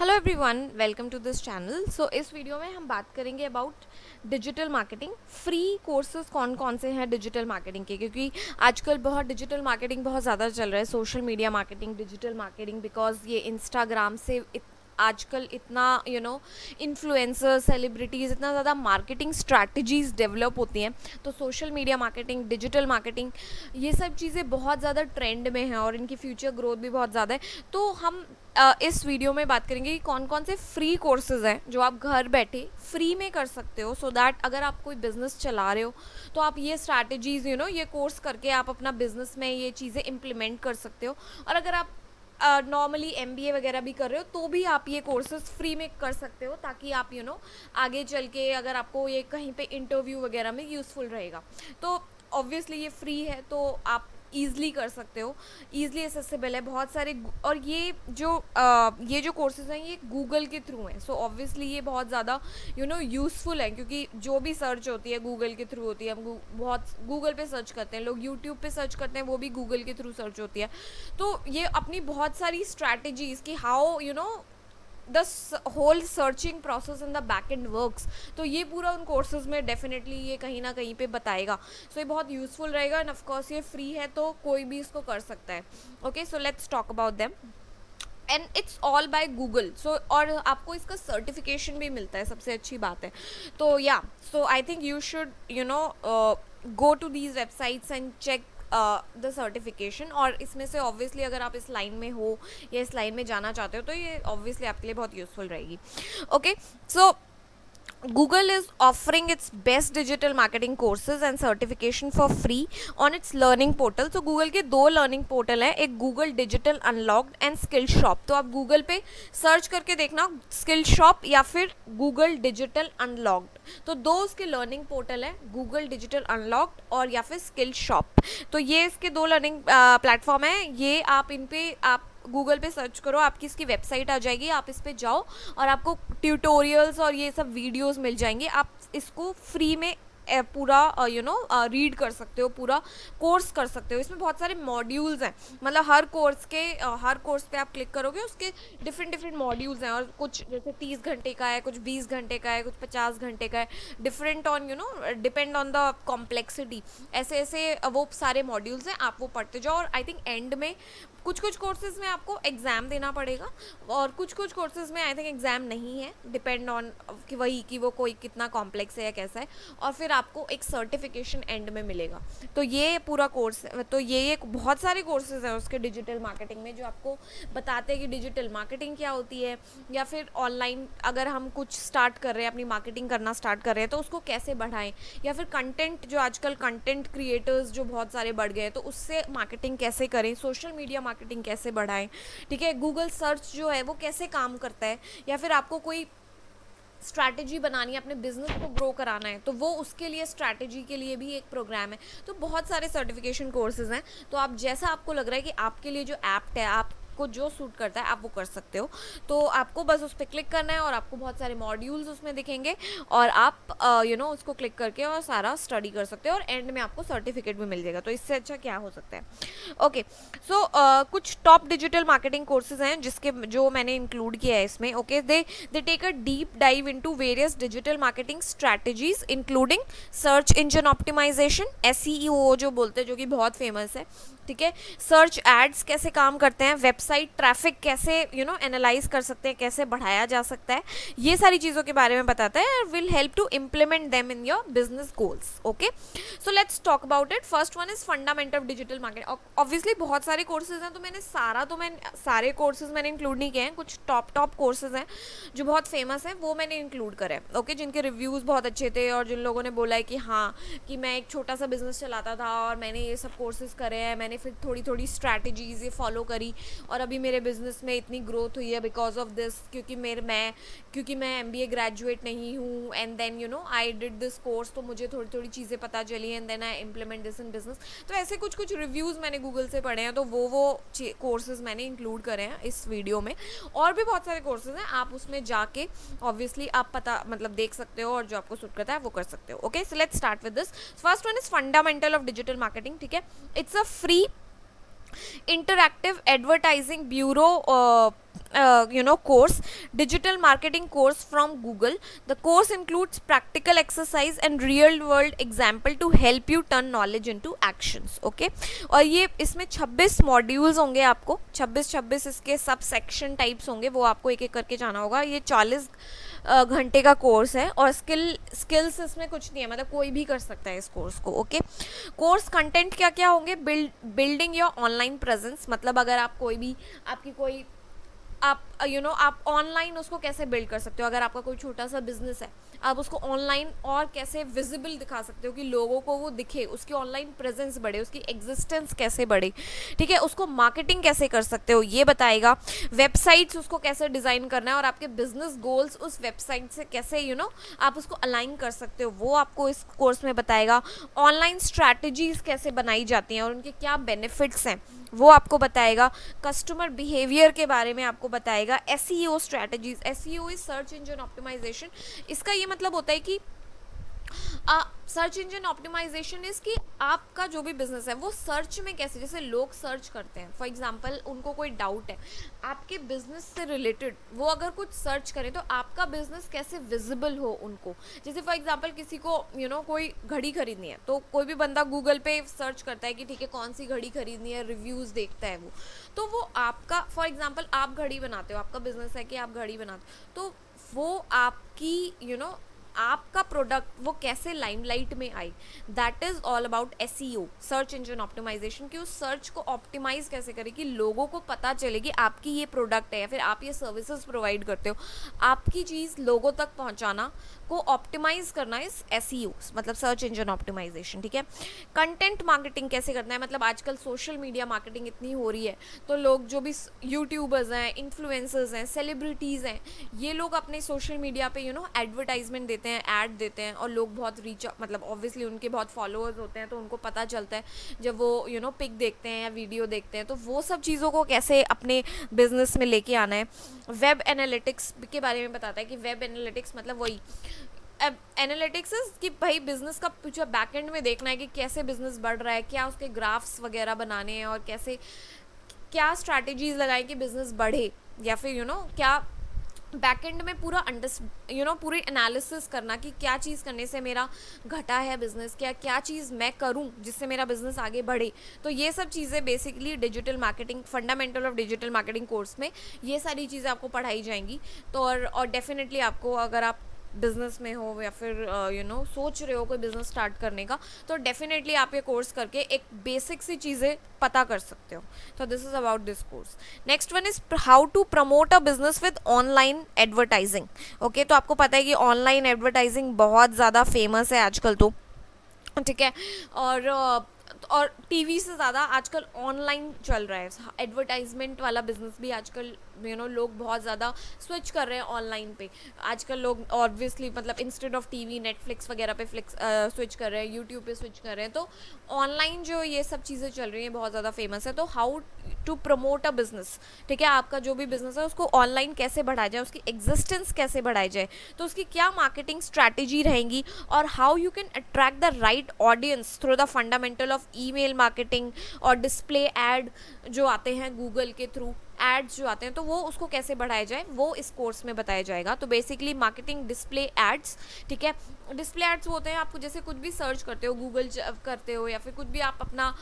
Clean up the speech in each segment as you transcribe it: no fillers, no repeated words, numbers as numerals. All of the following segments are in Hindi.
Hello everyone, welcome to this channel. So इस वीडियो में हम बात करेंगे about digital marketing. Free courses कौन कौन से हैं डिजिटल मार्केटिंग के, क्योंकि आजकल बहुत डिजिटल मार्केटिंग बहुत ज़्यादा चल रहा है, social media marketing, digital marketing, because ये इंस्टाग्राम से आजकल इतना इन्फ्लुएंसर सेलिब्रिटीज़ इतना ज़्यादा मार्केटिंग स्ट्रैटेजीज़ डेवलप होती हैं। तो social media marketing, digital marketing, ये सब चीज़ें बहुत ज़्यादा ट्रेंड में हैं और इनकी फ्यूचर ग्रोथ भी बहुत ज़्यादा है। तो हम इस वीडियो में बात करेंगे कि कौन कौन से फ्री कोर्सेज हैं जो आप घर बैठे फ्री में कर सकते हो, सो दैट अगर आप कोई बिज़नेस चला रहे हो तो आप ये स्ट्रैटेजीज़ ये कोर्स करके आप अपना बिज़नेस में ये चीज़ें इम्प्लीमेंट कर सकते हो। और अगर आप नॉर्मली MBA वगैरह भी कर रहे हो तो भी आप ये कोर्सेज फ्री में कर सकते हो, ताकि आप आगे चल के अगर आपको ये कहीं पे इंटरव्यू वगैरह में यूज़फुल रहेगा। तो ऑब्वियसली ये फ्री है तो आप ईज़िली कर सकते हो, ईज़िली एसेसिबल है बहुत सारे। और ये जो कोर्सेज हैं ये गूगल के थ्रू हैं, सो ऑब्वियसली ये बहुत ज़्यादा यूज़फुल है, क्योंकि जो भी सर्च होती है गूगल के थ्रू होती है। हम बहुत गूगल पे सर्च करते हैं, लोग यूट्यूब पे सर्च करते हैं, वो भी गूगल के थ्रू सर्च होती है। तो ये अपनी बहुत सारी स्ट्रैटेजीज़ कि how the whole searching process in the back end works, तो ये पूरा उन कोर्सेज में डेफिनेटली ये कहीं ना कहीं पे बताएगा। सो ये बहुत यूज़फुल रहेगा एंड ऑफकोर्स ये फ्री है तो कोई भी इसको कर सकता है। Okay, so let's talk about them and it's all by Google. So और आपको इसका सर्टिफिकेशन भी मिलता है, सबसे अच्छी बात है। तो या so I think you should go to these websites and check the certification. और इसमें से ऑब्वियसली अगर आप इस लाइन में हो या इस लाइन में जाना चाहते हो तो ये ऑब्वियसली आपके लिए बहुत यूज़फुल रहेगी। Okay, so Google is offering its best digital marketing courses and certification for free on its learning portal. तो Google के दो लर्निंग पोर्टल है, एक Google Digital Unlocked and skill shop. तो आप Google पे सर्च करके देखना स्किल शॉप या फिर Google Digital Unlocked, तो दो उसके लर्निंग पोर्टल है, Google Digital Unlocked और या फिर स्किल शॉप। तो ये इसके दो लर्निंग प्लेटफॉर्म है। ये आप इन पे आप गूगल पे सर्च करो, आपकी इसकी वेबसाइट आ जाएगी, आप इस पे जाओ और आपको ट्यूटोरियल्स और ये सब वीडियोस मिल जाएंगे। आप इसको फ्री में पूरा रीड कर सकते हो, पूरा कोर्स कर सकते हो। इसमें बहुत सारे मॉड्यूल्स हैं, मतलब हर कोर्स पे आप क्लिक करोगे उसके डिफरेंट मॉड्यूल्स हैं, और कुछ जैसे 30 घंटे का है, कुछ 20 घंटे का है, कुछ 50 घंटे का है, different on depend on the complexity. ऐसे ऐसे वो सारे मॉड्यूल्स हैं, आप वो पढ़ते जाओ। और आई थिंक एंड में कुछ कोर्सेज में आपको एग्ज़ाम देना पड़ेगा और कुछ कोर्सेज में आई थिंक एग्ज़ाम नहीं है, डिपेंड ऑन कि वो कोई कितना कॉम्प्लेक्स है या कैसा है। और फिर आपको एक सर्टिफिकेशन एंड में मिलेगा। तो ये पूरा कोर्स, तो ये बहुत सारे कोर्सेज हैं उसके डिजिटल मार्केटिंग में जो आपको बताते हैं कि डिजिटल मार्केटिंग क्या होती है, या फिर ऑनलाइन अगर हम कुछ स्टार्ट कर रहे हैं, अपनी मार्केटिंग करना स्टार्ट कर रहे हैं तो उसको कैसे बढ़ाएं, या फिर कंटेंट, जो आजकल कंटेंट क्रिएटर्स जो बहुत सारे बढ़ गए हैं तो उससे मार्केटिंग कैसे करें, सोशल मीडिया मार्केटिंग कैसे बढ़ाएं, ठीक है, गूगल सर्च जो है वो कैसे काम करता है, या फिर आपको कोई स्ट्रैटेजी बनानी है, अपने बिजनेस को ग्रो कराना है तो वो उसके लिए स्ट्रैटेजी के लिए भी एक प्रोग्राम है। तो बहुत सारे सर्टिफिकेशन कोर्सेज हैं, तो आप जैसा आपको लग रहा है कि आपके लिए जो ऐप्ट है, आपको जो सूट करता है, आप वो कर सकते हो। तो आपको बस उस पर क्लिक करना है और आपको बहुत सारे मॉड्यूल्स उसमें दिखेंगे और आप उसको क्लिक करके और सारा स्टडी कर सकते हो और एंड में आपको सर्टिफिकेट भी मिल जाएगा। तो इससे अच्छा क्या हो सकता है। ओके, सो कुछ टॉप डिजिटल मार्केटिंग कोर्सेज हैं जो मैंने इंक्लूड किया है इसमें। Okay, they take a deep dive into various digital marketing strategies including search engine optimization, SEO जो बोलते हैं, जो कि बहुत फेमस है, ठीक है, सर्च एड्स कैसे काम करते हैं, वेबसाइट ट्रैफिक कैसे एनालाइज कर सकते हैं, कैसे बढ़ाया जा सकता है, ये सारी चीज़ों के बारे में बताता है, will help to implement them in your business goals. Okay, so let's talk about it. First one is fundamental of digital marketing. Obviously बहुत सारे कोर्सेज हैं, तो मैंने सारे कोर्सेज मैंने इंक्लूड नहीं किए हैं, कुछ टॉप कोर्सेज हैं जो बहुत फेमस हैं वो मैंने इंक्लूड करे। ओके, जिनके रिव्यूज़ बहुत अच्छे थे और जिन लोगों ने बोला है कि हाँ, कि मैं एक छोटा सा बिजनेस चलाता था और मैंने ये सब कोर्सेज करे हैं, मैंने फिर थोड़ी स्ट्रैटेजीज ये फॉलो करी और अभी मेरे बिजनेस में इतनी ग्रोथ हुई है बिकॉज ऑफ दिस, क्योंकि मैं MBA ग्रेजुएट नहीं हूँ and then I did this course, तो मुझे थोड़ी चीज़ें पता चली and then I implement this in business. तो ऐसे कुछ रिव्यूज़ मैंने गूगल से पढ़े हैं, तो वो कोर्सेज मैंने इंक्लूड करे हैं इस वीडियो में। और भी बहुत सारे कोर्सेज हैं, आप उसमें जाके ऑब्वियसली आप देख सकते हो और जो आपको सूट करता है वो कर सकते हो। Okay, so let's start with this. First one is fundamental of digital marketing, ठीक है, it's a free interactive advertising bureau course, digital marketing course from Google. The course includes practical exercise and real world example to help you turn knowledge into actions. Okay, और ये इसमें 26 मॉड्यूल्स होंगे, आपको 26 इसके सब सेक्शन टाइप्स होंगे, वो आपको एक एक करके जाना होगा। ये 40 घंटे का कोर्स है और स्किल्स इसमें कुछ नहीं है, मतलब कोई भी कर सकता है इस कोर्स को। ओके, कोर्स कंटेंट क्या क्या होंगे? बिल्डिंग योर ऑनलाइन प्रेजेंस, मतलब अगर आप कोई भी आपकी कोई आप आप ऑनलाइन उसको कैसे बिल्ड कर सकते हो। अगर आपका कोई छोटा सा बिजनेस है, आप उसको ऑनलाइन और कैसे विजिबल दिखा सकते हो कि लोगों को वो दिखे, उसकी ऑनलाइन प्रेजेंस बढ़े, उसकी एग्जिस्टेंस कैसे बढ़े, ठीक है। उसको मार्केटिंग कैसे कर सकते हो ये बताएगा। वेबसाइट्स उसको कैसे डिज़ाइन करना है और आपके बिजनेस गोल्स उस वेबसाइट से कैसे आप उसको अलाइन कर सकते हो, वो आपको इस कोर्स में बताएगा। ऑनलाइन स्ट्रैटेजीज कैसे बनाई जाती हैं और उनके क्या बेनिफिट्स हैं वो आपको बताएगा। कस्टमर बिहेवियर के बारे में आपको बताएगा। SEO strategies, SEO is search engine optimization. इसका ये मतलब होता है कि सर्च इंजन ऑप्टिमाइजेशन इज कि आपका जो भी बिजनेस है वो सर्च में कैसे, जैसे लोग सर्च करते हैं, फॉर एग्जांपल उनको कोई डाउट है आपके बिजनेस से रिलेटेड, वो अगर कुछ सर्च करें तो आपका बिजनेस कैसे विजिबल हो उनको। जैसे फॉर एग्जांपल किसी को कोई घड़ी खरीदनी है, तो कोई भी बंदा गूगल पे सर्च करता है कि ठीक है कौन सी घड़ी खरीदनी है, रिव्यूज़ देखता है वो, तो वो आपका फॉर एग्जांपल आप घड़ी बनाते हो, आपका बिजनेस है कि आप घड़ी बनाते हो, तो वो आपकी आपका प्रोडक्ट वो कैसे लाइमलाइट में आई, that is all about SEO, search engine optimization, कि उस सर्च को ऑप्टिमाइज कैसे करें कि लोगों को पता चले कि आपकी ये प्रोडक्ट है या फिर आप ये सर्विसेज प्रोवाइड करते हो, आपकी चीज़ लोगों तक पहुंचाना को ऑप्टिमाइज करना इस एसईओ, मतलब सर्च इंजन ऑप्टिमाइजेशन, ठीक है। कंटेंट मार्केटिंग कैसे करना है, मतलब आजकल सोशल मीडिया मार्केटिंग इतनी हो रही है, तो लोग जो भी यूट्यूबर्स हैं, इन्फ्लुएंसर्स हैं, सेलिब्रिटीज़ हैं, ये लोग अपने सोशल मीडिया पे एडवर्टाइजमेंट देते हैं, ऐड देते हैं, और लोग बहुत रीच, मतलब ऑब्वियसली उनके बहुत फॉलोअर्स होते हैं तो उनको पता चलता है जब वो पिक देखते हैं या वीडियो देखते हैं, तो वो सब चीज़ों को कैसे अपने बिजनेस में लेके आना है। वेब एनालिटिक्स के बारे में बताता है कि वेब एनालिटिक्स मतलब वही एनालिटिक्स कि भाई बिजनेस का कुछ बैक एंड में देखना है कि कैसे बिजनेस बढ़ रहा है, क्या उसके ग्राफ्स वगैरह बनाने हैं और कैसे क्या स्ट्रैटेजीज लगाएं कि बिजनेस बढ़े, या फिर क्या बैक एंड में पूरा पूरी एनालिसिस करना कि क्या चीज़ करने से मेरा घटा है बिजनेस, क्या चीज़ मैं करूं जिससे मेरा बिजनेस आगे बढ़े। तो ये सब चीज़ें basically digital marketing, fundamental of digital marketing course में ये सारी चीज़ें आपको पढ़ाई जाएंगी। तो और डेफिनेटली आपको, अगर आप बिजनेस में हो या फिर सोच रहे हो कोई बिजनेस स्टार्ट करने का, तो डेफिनेटली आप ये कोर्स करके एक बेसिक सी चीज़ें पता कर सकते हो। तो this is about this course. Next one is how to promote a business with online advertising. Okay, तो आपको पता है कि ऑनलाइन एडवर्टाइजिंग बहुत ज़्यादा फेमस है आजकल, तो ठीक है, और टीवी से ज़्यादा आजकल ऑनलाइन चल रहा है एडवर्टाइजमेंट वाला बिजनेस भी आजकल। लोग बहुत ज़्यादा स्विच कर रहे हैं ऑनलाइन पे। आजकल लोग ऑब्वियसली मतलब इंस्टेड ऑफ टीवी नेटफ्लिक्स वगैरह पे स्विच कर रहे हैं, यूट्यूब पे स्विच कर रहे हैं। तो ऑनलाइन जो ये सब चीज़ें चल रही हैं बहुत ज़्यादा फेमस है। तो how to promote a business, ठीक है, आपका जो भी बिजनेस है उसको ऑनलाइन कैसे बढ़ाया जाए, उसकी एग्जिस्टेंस कैसे बढ़ाई जाए, तो उसकी क्या मार्केटिंग स्ट्रैटेजी रहेंगी, और how you can attract the right audience through the fundamental of email marketing और डिस्प्ले एड जो आते हैं गूगल के थ्रू, एड्स जो आते हैं, तो वो उसको कैसे बढ़ाया जाए वो इस कोर्स में बताया जाएगा। तो बेसिकली मार्केटिंग डिस्प्ले एड्स, ठीक है, डिस्प्ले एड्स होते हैं आपको जैसे कुछ भी सर्च करते हो, गूगल करते हो या फिर कुछ भी आप अपना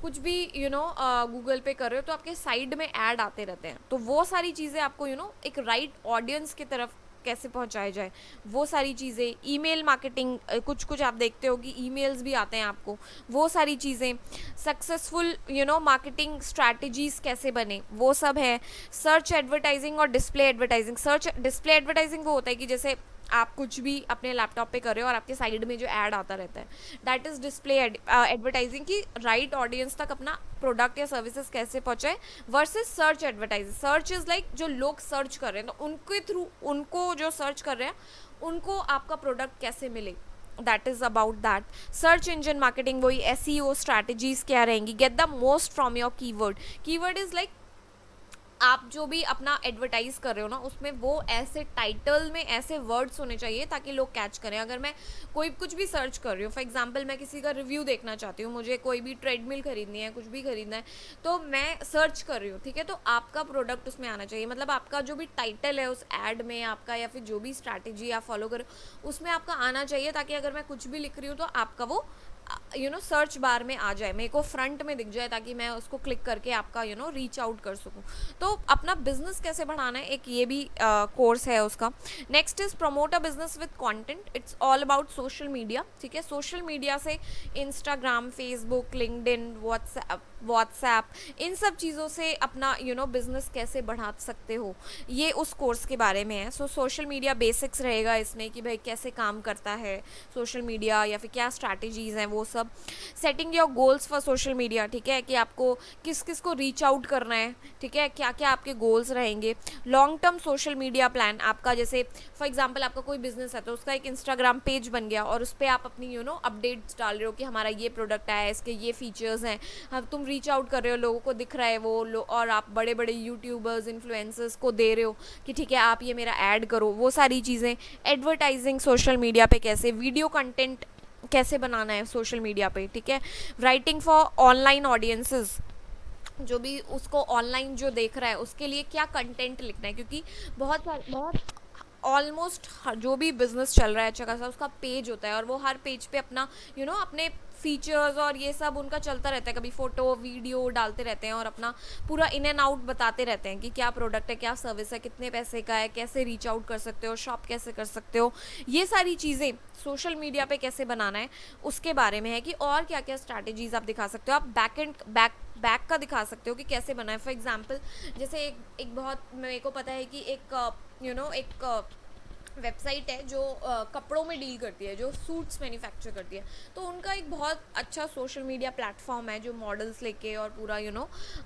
कुछ भी गूगल पे कर रहे हो तो आपके साइड में ऐड आते रहते हैं। तो वो सारी चीज़ें आपको एक राइट ऑडियंस की तरफ कैसे पहुंचाया जाए, वो सारी चीज़ें। ईमेल मार्केटिंग, कुछ कुछ आप देखते हो कि ईमेल्स भी आते हैं आपको, वो सारी चीज़ें। सक्सेसफुल मार्केटिंग स्ट्रैटेजीज कैसे बने, वो सब है। सर्च एडवर्टाइजिंग और display advertising. Search display advertising वो होता है कि जैसे आप कुछ भी अपने लैपटॉप पे कर रहे हो और आपके साइड में जो ऐड आता रहता है, दैट इज़ डिस्प्ले एडवर्टाइजिंग, की राइट ऑडियंस तक अपना प्रोडक्ट या सर्विसेज कैसे पहुंचाए। Versus search advertising, search is like जो लोग सर्च कर रहे हैं, तो उनके थ्रू उनको जो सर्च कर रहे हैं उनको आपका प्रोडक्ट कैसे मिले, that is about that. Search engine marketing वही एसईओ स्ट्रैटेजीज क्या रहेंगी। Get the most from your keyword. Keyword is like आप जो भी अपना एडवर्टाइज कर रहे हो ना, उसमें वो ऐसे टाइटल में ऐसे वर्ड्स होने चाहिए ताकि लोग कैच करें। अगर मैं कोई कुछ भी सर्च कर रही हूँ, फॉर एग्जांपल मैं किसी का रिव्यू देखना चाहती हूँ, मुझे कोई भी ट्रेडमिल खरीदनी है, कुछ भी खरीदना है, तो मैं सर्च कर रही हूँ, ठीक है, तो आपका प्रोडक्ट उसमें आना चाहिए। मतलब आपका जो भी टाइटल है उस एड में आपका, या फिर जो भी स्ट्रैटेजी आप फॉलो करो उसमें आपका आना चाहिए, ताकि अगर मैं कुछ भी लिख रही हूँ तो आपका वो सर्च बार में आ जाए, मेरे को फ्रंट में दिख जाए, ताकि मैं उसको क्लिक करके आपका रीच आउट कर सकूं। तो अपना बिजनेस कैसे बढ़ाना है, एक ये भी कोर्स है उसका। Next is promote a business with content. It's all about social media, ठीक है। सोशल मीडिया से इंस्टाग्राम, फेसबुक, लिंक्डइन, व्हाट्सएप, इन सब चीज़ों से अपना बिजनेस कैसे बढ़ा सकते हो, ये उस कोर्स के बारे में है। सो सोशल मीडिया बेसिक्स रहेगा इसमें, कि भाई कैसे काम करता है सोशल मीडिया, या फिर क्या स्ट्रैटेजीज हैं वो सब। Setting your goals for social media, ठीक है, कि आपको किस किस को रीच आउट करना है, ठीक है, क्या क्या आपके गोल्स रहेंगे। Long term social media plan आपका, जैसे फॉर एग्जांपल आपका कोई बिजनेस है तो उसका एक इंस्टाग्राम पेज बन गया, और उस पर आप अपनी अपडेट्स डाल रहे हो कि हमारा ये प्रोडक्ट आया है, इसके ये फीचर्स हैं, हम तुम रीच आउट कर रहे हो, लोगों को दिख रहा है वो और आप बड़े बड़े यूट्यूबर्स, इन्फ्लुएंसर्स को दे रहे हो कि ठीक है आप ये मेरा ऐड करो, वो सारी चीज़ें। एडवर्टाइजिंग सोशल मीडिया पे कैसे, वीडियो कंटेंट कैसे बनाना है सोशल मीडिया पे, ठीक है। राइटिंग फॉर ऑनलाइन ऑडियंसेस, जो भी उसको ऑनलाइन जो देख रहा है उसके लिए क्या कंटेंट लिखना है, क्योंकि बहुत ऑलमोस्ट जो भी बिजनेस चल रहा है अच्छा खासा, उसका पेज होता है, और वो हर पेज पे अपना अपने फीचर्स और ये सब उनका चलता रहता है, कभी फोटो वीडियो डालते रहते हैं और अपना पूरा इन एंड आउट बताते रहते हैं कि क्या प्रोडक्ट है, क्या सर्विस है, कितने पैसे का है, कैसे रीच आउट कर सकते हो, शॉप कैसे कर सकते हो, ये सारी चीज़ें सोशल मीडिया पे कैसे बनाना है उसके बारे में है, कि और क्या क्या स्ट्रैटेजीज आप दिखा सकते हो। आप बैक का दिखा सकते हो कि कैसे बनाए। फॉर एग्जांपल जैसे एक बहुत मेरे को पता है कि एक वेबसाइट है जो कपड़ों में डील करती है, जो सूट्स मैन्युफैक्चर करती है, तो उनका एक बहुत अच्छा सोशल मीडिया प्लेटफॉर्म है, जो मॉडल्स लेके और पूरा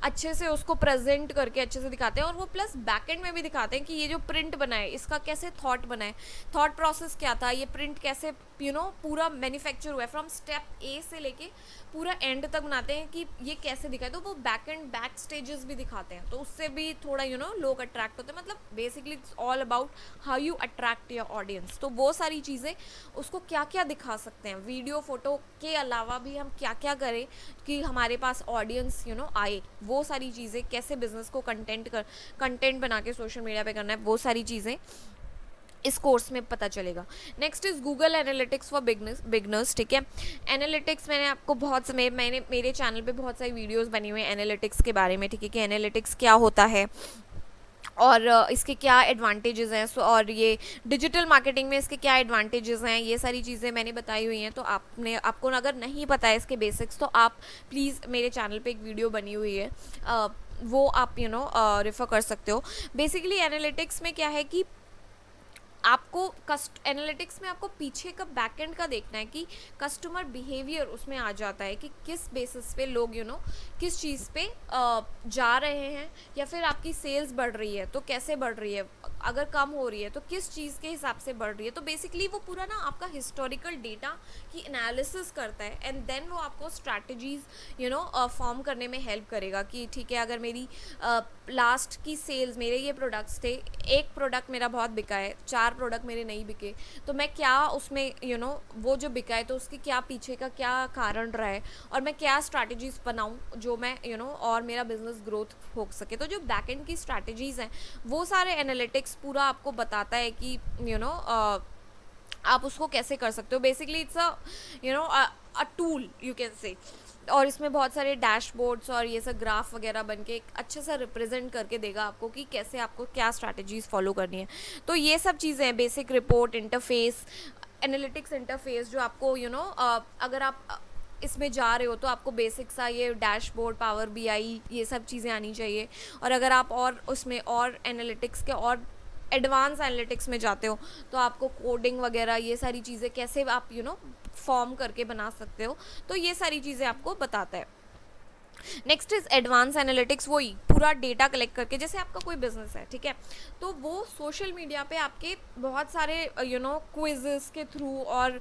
अच्छे से उसको प्रेजेंट करके अच्छे से दिखाते हैं, और वो प्लस बैकएंड में भी दिखाते हैं कि ये जो प्रिंट बना है इसका कैसे थॉट बना है, थॉट प्रोसेस क्या था, ये प्रिंट कैसे पूरा मैन्युफैक्चर हुआ है, फ्रॉम स्टेप ए से लेके पूरा एंड तक बनाते हैं कि ये कैसे दिखाए। तो वो बैक स्टेजेस भी दिखाते हैं, तो उससे भी थोड़ा लोग अट्रैक्ट होते हैं। मतलब basically it's all about how you attract your audience. तो वो सारी चीज़ें उसको क्या क्या दिखा सकते हैं, वीडियो फोटो के अलावा भी हम क्या क्या करें कि हमारे पास ऑडियंस आए, वो सारी चीज़ें कैसे बिजनेस को कंटेंट बना के सोशल मीडिया पे करना है, वो सारी चीज़ें इस कोर्स में पता चलेगा। Next is Google analytics for beginners, ठीक है। एनालिटिक्स मैंने आपको मैंने मेरे चैनल पे बहुत सारी वीडियोस बनी हुई हैं एनालिटिक्स के बारे में, ठीक है, कि एनालिटिक्स क्या होता है और इसके क्या एडवांटेजेस हैं, और ये डिजिटल मार्केटिंग में इसके क्या एडवांटेजेस हैं, ये सारी चीज़ें मैंने बताई हुई हैं। तो आपको अगर नहीं पता है इसके बेसिक्स, तो आप प्लीज़ मेरे चैनल पे एक वीडियो बनी हुई है, वो आप रेफर कर सकते हो। बेसिकली एनालिटिक्स में क्या है कि आपको एनालिटिक्स में आपको पीछे का बैकएंड का देखना है कि कस्टमर बिहेवियर उसमें आ जाता है, कि किस बेसिस पे लोग किस चीज़ पे जा रहे हैं, या फिर आपकी सेल्स बढ़ रही है तो कैसे बढ़ रही है, अगर कम हो रही है तो किस चीज़ के हिसाब से बढ़ रही है। तो बेसिकली वो पूरा आपका हिस्टोरिकल डेटा की एनालिसिस करता है, एंड देन वो आपको स्ट्रैटेजीज फॉर्म करने में हेल्प करेगा कि ठीक है, अगर मेरी लास्ट की सेल्स, मेरे ये प्रोडक्ट्स थे, एक प्रोडक्ट मेरा बहुत बिका है, 4 प्रोडक्ट मेरे नहीं बिके, तो मैं क्या उसमें वो जो बिका है तो उसके क्या पीछे का क्या कारण रहा है, और मैं क्या स्ट्रैटेजीज बनाऊं जो मैं और मेरा बिजनेस ग्रोथ हो सके। तो जो बैकएंड की स्ट्रैटेजीज हैं वो सारे एनालिटिक्स पूरा आपको बताता है कि आप उसको कैसे कर सकते हो। Basically it's a tool you can say, और इसमें बहुत सारे डैशबोर्ड्स और ये सब ग्राफ वगैरह बन के एक अच्छे सा रिप्रेजेंट करके देगा आपको कि कैसे आपको क्या स्ट्रैटेजीज फॉलो करनी है। तो ये सब चीज़ें हैं, basic report interface, analytics interface, जो आपको अगर आप इसमें जा रहे हो तो आपको बेसिक सा ये डैशबोर्ड, पावर बीआई, ये सब चीज़ें आनी चाहिए। और अगर आप और उसमें और एनालिटिक्स के और एडवांस एनालिटिक्स में जाते हो तो आपको कोडिंग वगैरह ये सारी चीज़ें कैसे आप फॉर्म करके बना सकते हो, तो ये सारी चीज़ें आपको बताता है। नेक्स्ट इज एडवांस एनालिटिक्स, वही पूरा डेटा कलेक्ट करके, जैसे आपका कोई बिजनेस है, ठीक है, तो वो सोशल मीडिया पे आपके बहुत सारे क्विजेस के थ्रू और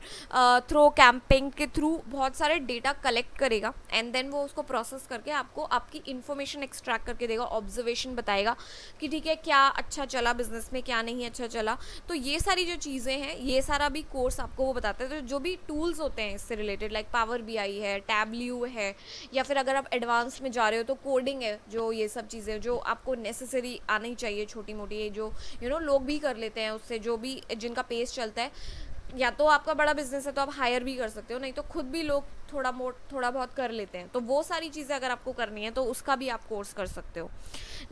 थ्रो कैंपिंग के थ्रू बहुत सारे डेटा कलेक्ट करेगा, एंड देन वो उसको प्रोसेस करके आपको आपकी इन्फॉर्मेशन एक्सट्रैक्ट करके देगा, ऑब्जर्वेशन बताएगा कि ठीक है क्या अच्छा चला बिजनेस में, क्या नहीं अच्छा चला। तो ये सारी जो चीज़ें हैं, ये सारा भी कोर्स आपको वो बताता है। तो जो भी टूल्स होते हैं इससे रिलेटेड, लाइक पावर BI है, टैबल्यू है, या फिर अगर आप एडवांस में जा रहे हो तो कोडिंग है, जो ये सब चीज़ें जो आपको नेसेसरी आनी चाहिए, छोटी मोटी, ये जो लोग भी कर लेते हैं, उससे जो भी जिनका पेस चलता है, या तो आपका बड़ा बिजनेस है तो आप हायर भी कर सकते हो, नहीं तो खुद भी लोग थोड़ा बहुत कर लेते हैं। तो वो सारी चीज़ें अगर आपको करनी है तो उसका भी आप कोर्स कर सकते हो।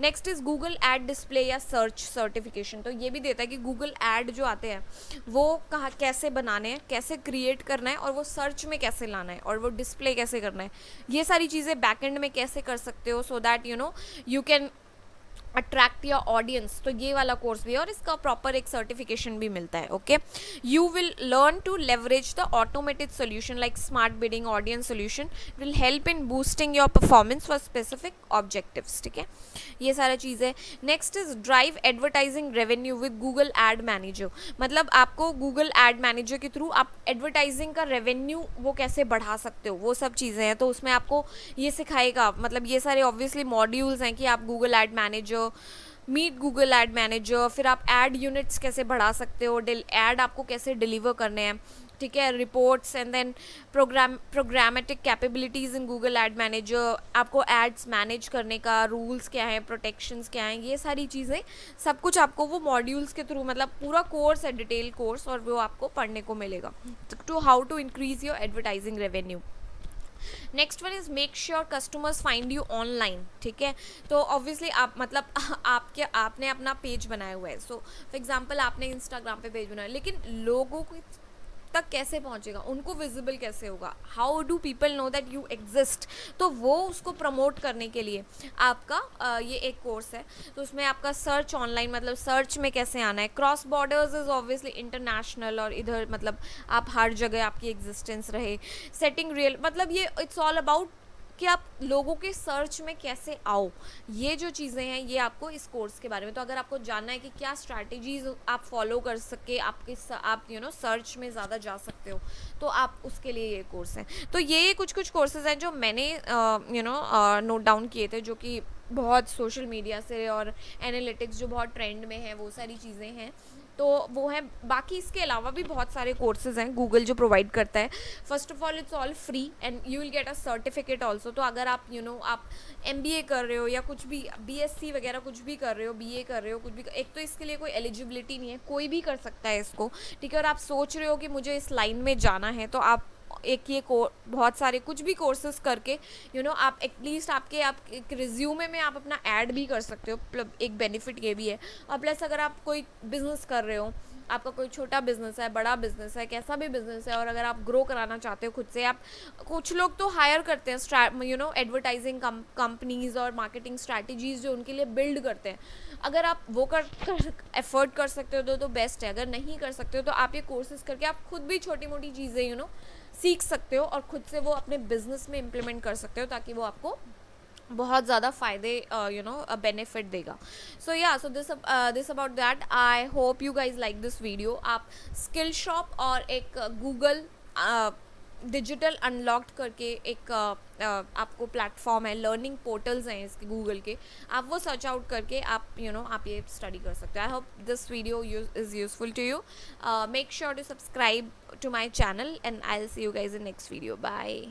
Next is Google ad display या सर्च सर्टिफिकेशन। तो ये भी देता है कि गूगल एड जो आते हैं वो कहाँ कैसे बनाने हैं, कैसे क्रिएट करना है, और वो सर्च में कैसे लाना है, और वो डिस्प्ले कैसे करना है, ये सारी चीज़ें बैकएंड में कैसे कर सकते हो, so that you can attract your audience. तो ये वाला कोर्स भी है, और इसका प्रॉपर एक सर्टिफिकेशन भी मिलता है। Okay, you will learn to leverage the automated solution like smart bidding, audience solution will help in boosting your performance for specific objectives. ठीक है, ये सारा चीज़ है। Next is drive advertising revenue with Google ad manager. मतलब आपको गूगल एड मैनेजर के थ्रू आप एडवर्टाइजिंग का रेवेन्यू वो कैसे बढ़ा सकते हो, वो सब चीज़ें हैं। तो उसमें आपको ये सिखाएगा, मतलब ये सारे ऑब्वियसली मॉड्यूल्स हैं कि आप Google ad manager, meet Google ad manager, फिर आप एड यूनिट्स कैसे बढ़ा सकते हो, एड आपको कैसे डिलीवर करने हैं, ठीक है, reports, and then programmatic capabilities in Google ad manager, आपको एड्स मैनेज करने का रूल्स क्या है, प्रोटेक्शंस क्या हैं, ये सारी चीज़ें सब कुछ आपको वो मॉड्यूल्स के थ्रू, मतलब पूरा कोर्स है, डिटेल कोर्स, और वो आपको पढ़ने को मिलेगा to how to increase your advertising revenue. Next one is make sure customers find you online. ठीक है, तो ऑब्वियसली आप मतलब आपने अपना पेज बनाया हुआ है, सो फॉर एग्जांपल आपने इंस्टाग्राम पे पेज बनाया, लेकिन लोगों को तक कैसे पहुंचेगा, उनको विजिबल कैसे होगा, how do people know that you exist. तो वो उसको प्रमोट करने के लिए आपका ये एक कोर्स है। तो उसमें आपका सर्च ऑनलाइन, मतलब सर्च में कैसे आना है, cross borders is obviously international, और इधर मतलब आप हर जगह आपकी एग्जिस्टेंस रहे, सेटिंग रियल, मतलब ये इट्स ऑल अबाउट कि आप लोगों के सर्च में कैसे आओ। ये जो चीज़ें हैं ये आपको इस कोर्स के बारे में। तो अगर आपको जानना है कि क्या स्ट्रैटेजीज आप फॉलो कर सके, आप सर्च में ज़्यादा जा सकते हो, तो आप उसके लिए ये कोर्स हैं। तो ये कुछ कोर्सेज हैं जो मैंने नोट डाउन किए थे, जो कि बहुत सोशल मीडिया से और एनालिटिक्स जो बहुत ट्रेंड में है, वो सारी चीज़ें हैं। तो वो है, बाकी इसके अलावा भी बहुत सारे कोर्सेज हैं गूगल जो प्रोवाइड करता है। First of all it's all free and you will get a certificate also. तो अगर आप आप MBA कर रहे हो या कुछ भी BSc वगैरह कुछ भी कर रहे हो, BA कर रहे हो, कुछ भी, एक तो इसके लिए कोई एलिजिबिलिटी नहीं है, कोई भी कर सकता है इसको, ठीक है, और आप सोच रहे हो कि मुझे इस लाइन में जाना है, तो आप ये बहुत सारे कुछ भी कोर्सेज करके आप एटलीस्ट आप एक रिज्यूमे में आप अपना ऐड भी कर सकते हो। एक बेनिफिट ये भी है। और प्लस अगर आप कोई बिजनेस कर रहे हो, आपका कोई छोटा बिजनेस है, बड़ा बिजनेस है, कैसा भी बिजनेस है, और अगर आप ग्रो कराना चाहते हो खुद से, आप कुछ लोग तो हायर करते हैं एडवर्टाइजिंग कंपनीज और मार्केटिंग स्ट्रैटेजीज जो उनके लिए बिल्ड करते हैं। अगर आप वो कर एफर्ट कर सकते हो तो बेस्ट है। अगर नहीं कर सकते हो तो आप ये कोर्सेज करके आप खुद भी छोटी मोटी चीज़ें सीख सकते हो और खुद से वो अपने बिजनेस में इम्प्लीमेंट कर सकते हो, ताकि वो आपको बहुत ज़्यादा फ़ायदे बेनिफिट देगा। सो या so this about that. I hope you guys like this video. आप स्किल शॉप और एक गूगल डिजिटल अनलॉक्ड करके एक आपको प्लेटफॉर्म है, लर्निंग पोर्टल्स हैं इसके गूगल के, आप वो सर्च आउट करके आप आप ये स्टडी कर सकते हो। I hope this video is useful to you. Make sure to subscribe to my channel and I will see you guys in next video. Bye.